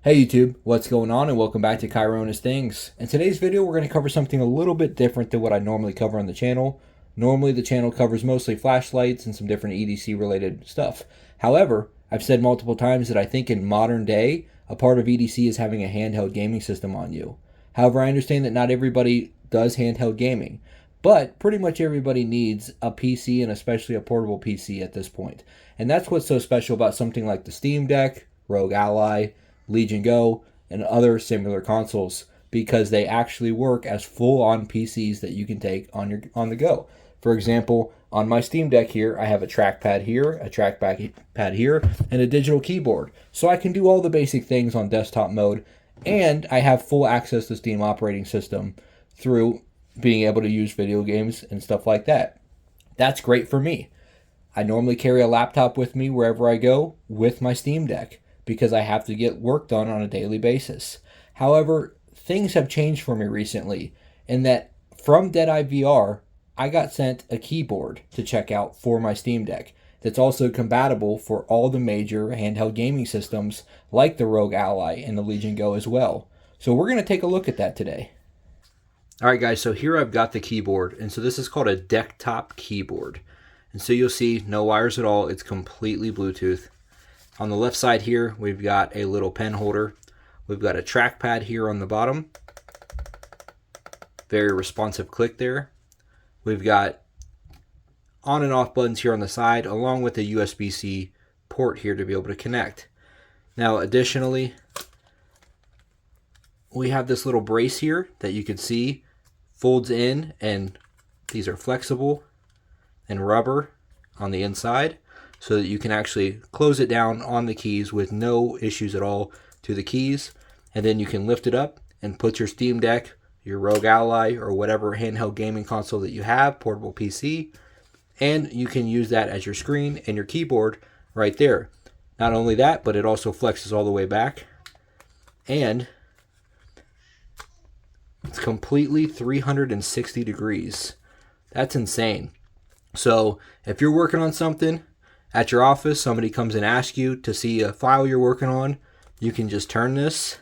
Hey YouTube, what's going on, and welcome back to Kyrona's Things. In today's video, we're going to cover something a little bit different than what I normally cover on the channel. Normally, the channel covers mostly flashlights and some different EDC related stuff. However, I've said multiple times that I think in modern day, a part of EDC is having a handheld gaming system on you. However, I understand that not everybody does handheld gaming, but pretty much everybody needs a PC and especially a portable PC at this point. And that's what's so special about something like the Steamdeck, ROG Ally, Legion Go, and other similar consoles, because they actually work as full-on PCs that you can take on the go. For example, on my Steam Deck here, I have a trackpad here, a trackpad here, and a digital keyboard. So I can do all the basic things on desktop mode, and I have full access to Steam operating system through being able to use video games and stuff like that. That's great for me. I normally carry a laptop with me wherever I go with my Steam Deck, because I have to get work done on a daily basis. However, things have changed for me recently in that from Deadeye VR, I got sent a keyboard to check out for my Steam Deck that's also compatible for all the major handheld gaming systems like the ROG Ally and the Legion Go as well. So we're going to take a look at that today. Alright guys, so here I've got the keyboard, and so this is called a Decktop keyboard. And so you'll see no wires at all, it's completely Bluetooth. On the left side here, we've got a little pen holder. We've got a trackpad here on the bottom. Very responsive click there. We've got on and off buttons here on the side, along with a USB-C port here to be able to connect. Now, additionally, we have this little brace here that you can see folds in, and these are flexible and rubber on the inside, so that you can actually close it down on the keys with no issues at all to the keys. And then you can lift it up and put your Steam Deck, your ROG Ally, or whatever handheld gaming console that you have, portable PC, and you can use that as your screen and your keyboard right there. Not only that, but it also flexes all the way back, and it's completely 360 degrees. That's insane. So if you're working on something at your office, somebody comes and asks you to see a file you're working on, you can just turn this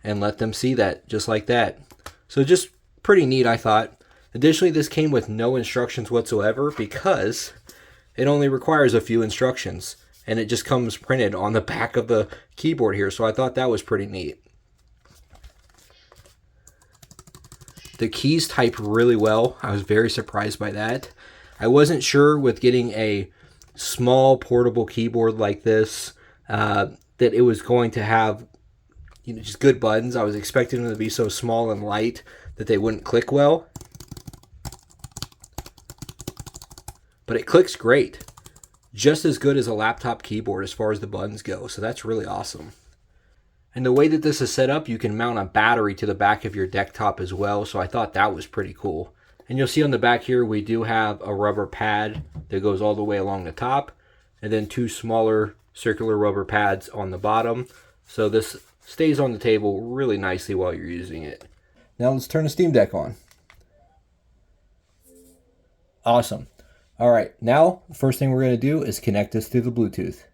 and let them see that just like that. So just pretty neat, I thought. Additionally, this came with no instructions whatsoever because it only requires a few instructions, and it just comes printed on the back of the keyboard here. So I thought that was pretty neat. The keys type really well. I was very surprised by that. I wasn't sure with getting a small portable keyboard like this that it was going to have just good buttons. I was expecting them to be so small and light that they wouldn't click well, but it clicks great, just as good as a laptop keyboard as far as the buttons go. So that's really awesome. And the way that this is set up, you can mount a battery to the back of your Decktop as well, so I thought that was pretty cool. And you'll see on the back here, we do have a rubber pad that goes all the way along the top, and then two smaller circular rubber pads on the bottom. So this stays on the table really nicely while you're using it. Now let's turn the Steam Deck on. Awesome. All right, now the first thing we're going to do is connect this to the Bluetooth.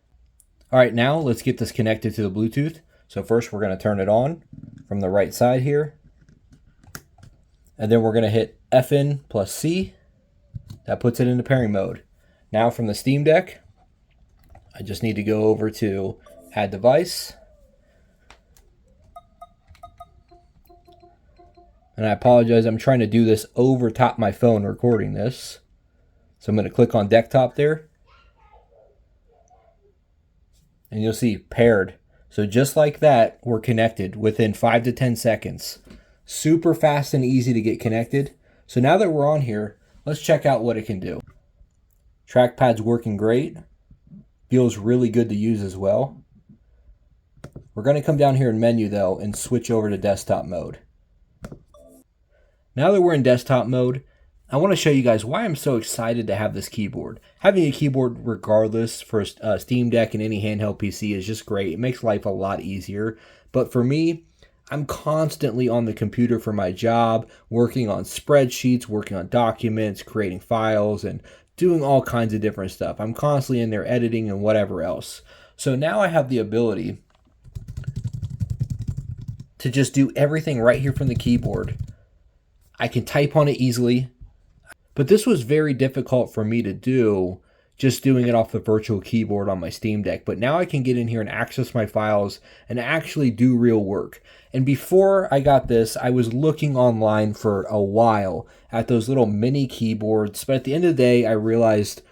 All right, now let's get this connected to the Bluetooth. So first we're going to turn it on from the right side here. And then we're going to hit FN plus C. That puts it into pairing mode. Now from the Steam Deck, I just need to go over to Add Device. And I apologize, I'm trying to do this over top my phone recording this. So I'm going to click on Decktop there. And you'll see paired. So just like that, we're connected within 5 to 10 seconds. Super fast and easy to get connected. So now that we're on here, let's check out what it can do. Trackpad's working great. Feels really good to use as well. We're going to come down here in menu though and switch over to desktop mode. Now that we're in desktop mode, I want to show you guys why I'm so excited to have this keyboard. Having a keyboard regardless for Steam Deck and any handheld PC is just great. It makes life a lot easier. But for me, I'm constantly on the computer for my job, working on spreadsheets, working on documents, creating files, and doing all kinds of different stuff. I'm constantly in there editing and whatever else. So now I have the ability to just do everything right here from the keyboard. I can type on it easily, but this was very difficult for me to do just doing it off the virtual keyboard on my Steam Deck. But now I can get in here and access my files and actually do real work. And before I got this, I was looking online for a while at those little mini keyboards. But at the end of the day, I realized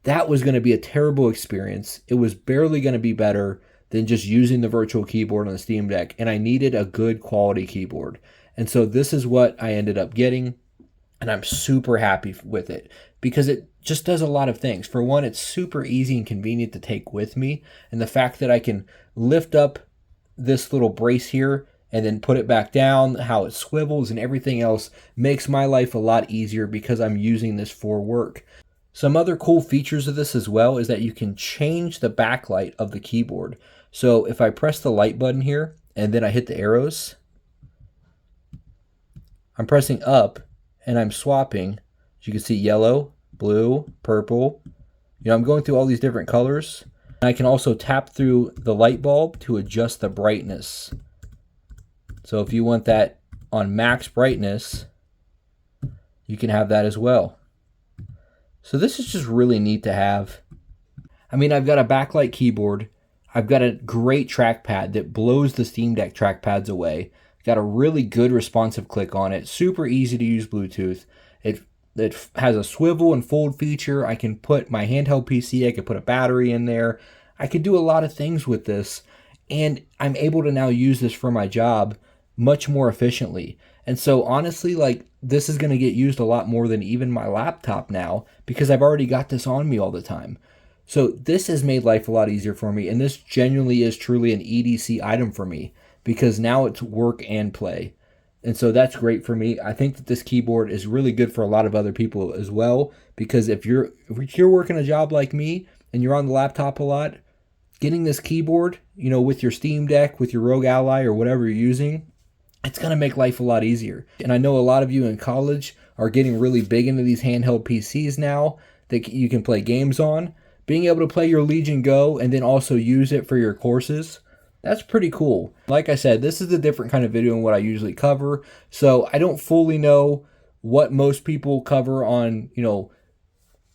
that was going to be a terrible experience. It was barely going to be better than just using the virtual keyboard on the Steam Deck. And I needed a good quality keyboard. And so this is what I ended up getting. And I'm super happy with it because it just does a lot of things. For one, it's super easy and convenient to take with me. And the fact that I can lift up this little brace here and then put it back down, how it swivels and everything else makes my life a lot easier because I'm using this for work. Some other cool features of this as well is that you can change the backlight of the keyboard. So if I press the light button here and then I hit the arrows, I'm pressing up and I'm swapping. As you can see, yellow, blue, purple. I'm going through all these different colors. And I can also tap through the light bulb to adjust the brightness. So if you want that on max brightness, you can have that as well. So this is just really neat to have. I mean, I've got a backlight keyboard. I've got a great trackpad that blows the Steam Deck trackpads away. Got a really good responsive click on it. Super easy to use Bluetooth. It has a swivel and fold feature. I can put my handheld PC. I could put a battery in there. I could do a lot of things with this. And I'm able to now use this for my job much more efficiently. And so honestly, like, this is going to get used a lot more than even my laptop now because I've already got this on me all the time. So this has made life a lot easier for me. And this genuinely is truly an EDC item for me because now it's work and play. And so that's great for me. I think that this keyboard is really good for a lot of other people as well, because if you're working a job like me and you're on the laptop a lot, getting this keyboard, with your Steam Deck, with your ROG Ally or whatever you're using, it's going to make life a lot easier. And I know a lot of you in college are getting really big into these handheld PCs now that you can play games on. Being able to play your Legion Go and then also use it for your courses, that's pretty cool. Like I said, this is a different kind of video than what I usually cover. So I don't fully know what most people cover on,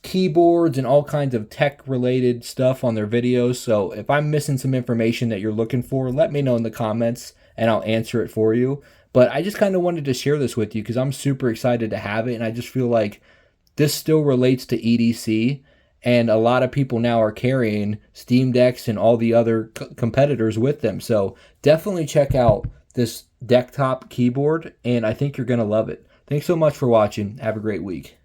keyboards and all kinds of tech related stuff on their videos. So if I'm missing some information that you're looking for, let me know in the comments and I'll answer it for you. But I just kind of wanted to share this with you because I'm super excited to have it. And I just feel like this still relates to EDC. And a lot of people now are carrying Steam Decks and all the other competitors with them. So definitely check out this Decktop keyboard, and I think you're going to love it. Thanks so much for watching. Have a great week.